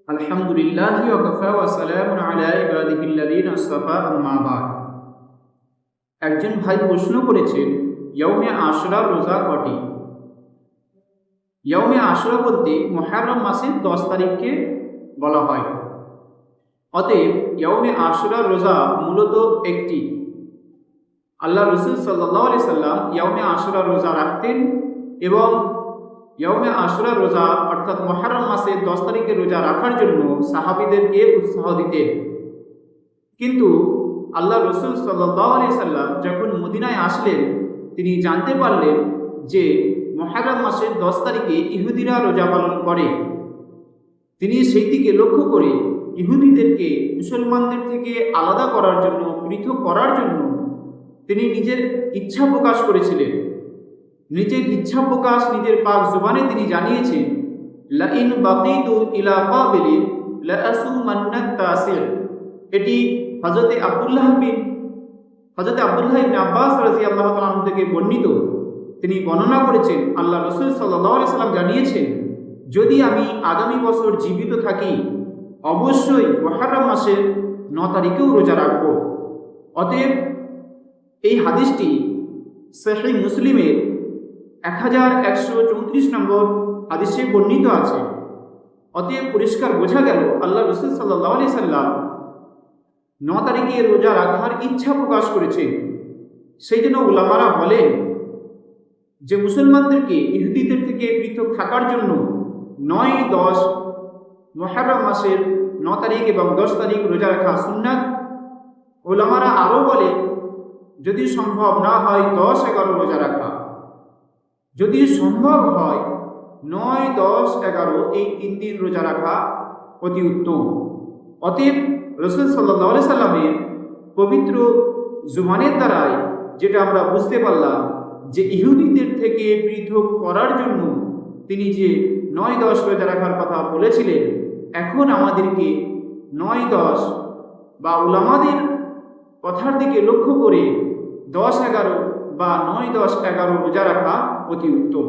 আলহামদুলিল্লাহি ওয়া কাফা ওয়া সালামুন আলা ইবাদিহিল্লাযীনা আসতাফা আম্মা বা'দ। একজন ভাই প্রশ্ন করেছেন, ইয়াউমে আশুরা রোজা কটি? ইয়াউমে আশুরা বলতে মুহররম মাসের 10 তারিখকে বলা হয়। অতএব ইয়াউমে আশুরা রোজা মূলত একটি। আল্লাহ রাসূল সাল্লাল্লাহু আলাইহি সাল্লাম ইয়াউমে আশুরা রোজা রাখতেন এবং ইয়াউমে আশুরা রোজা অর্থাৎ মুহররম মাসের 10 তারিখে রোজা রাখার জন্য সাহাবীদেরকে উৎসাহ দিতেন। কিন্তু আল্লাহ রাসূল সাল্লাল্লাহু আলাইহি সাল্লাম যখন মদিনায় আসলেন, তিনি জানতে পারলেন যে মুহররম মাসের 10 তারিখে ইহুদিরা রোজা পালন করে। তিনি সেই দিকে লক্ষ্য করে ইহুদিদেরকে মুসলমানদের থেকে আলাদা করার জন্য, পৃথক করার জন্য তিনি নিজের ইচ্ছা প্রকাশ করেছিলেন। নিজের ইচ্ছা প্রকাশ নিজের পাক জবানে তিনি জানিয়েছেন, লা ইন বাকিতু ইলা কাবিলিন লা আসুমান্না তাসির। এটি হযরত আব্দুল্লাহ ইবনে আব্বাস রাদিয়াল্লাহু তাআলা আনহু থেকে বর্ণিত। তিনি বর্ণনা করেছেন, আল্লাহ রাসূল সাল্লাল্লাহু আলাইহি সাল্লাম জানিয়েছেন, যদি আমি আগামী বছর জীবিত থাকি অবশ্যই মুহররম মাসের 9 তারিখেও রোজা রাখব। অতএব এই হাদিসটি সহিহ মুসলিমের 1134 নম্বর হাদিসে বর্ণিত আছে। অতএব পরিষ্কার বোঝা গেল আল্লাহ রাসূল সাল্লাল্লাহু আলাইহি সাল্লাম 9 তারিখে রোজা রাখার ইচ্ছা প্রকাশ করেছেন। সেই জন্য উলামারা বলেন যে মুসলমানদেরকে ইহুদিদের থেকে পৃথক থাকার জন্য 9-10 মুহররম মাসের 9 তারিখ এবং 10 তারিখ রোজা রাখা সুন্নাত। উলামারা আরও বলে, যদি সম্ভব না হয় 10-11 রোজা রাখা, যদি সম্ভব হয় 9-10-11 এই 3 দিন রোজা রাখা অতি উত্তম। অতএব রাসূল সাল্লাল্লাহু আলাইহি সাল্লামের পবিত্র জুবানের দ্বারাই যেটা আমরা বুঝতে পারলাম যে ইহুদিদের থেকে পৃথক করার জন্য তিনি যে 9-10 রোজা রাখার কথা বলেছিলেন, এখন আমাদেরকে 9-10 বা উলামাদের কথার দিকে লক্ষ্য করে 10-11 বা 9-10-11 রোজা রাখা অতি উত্তম।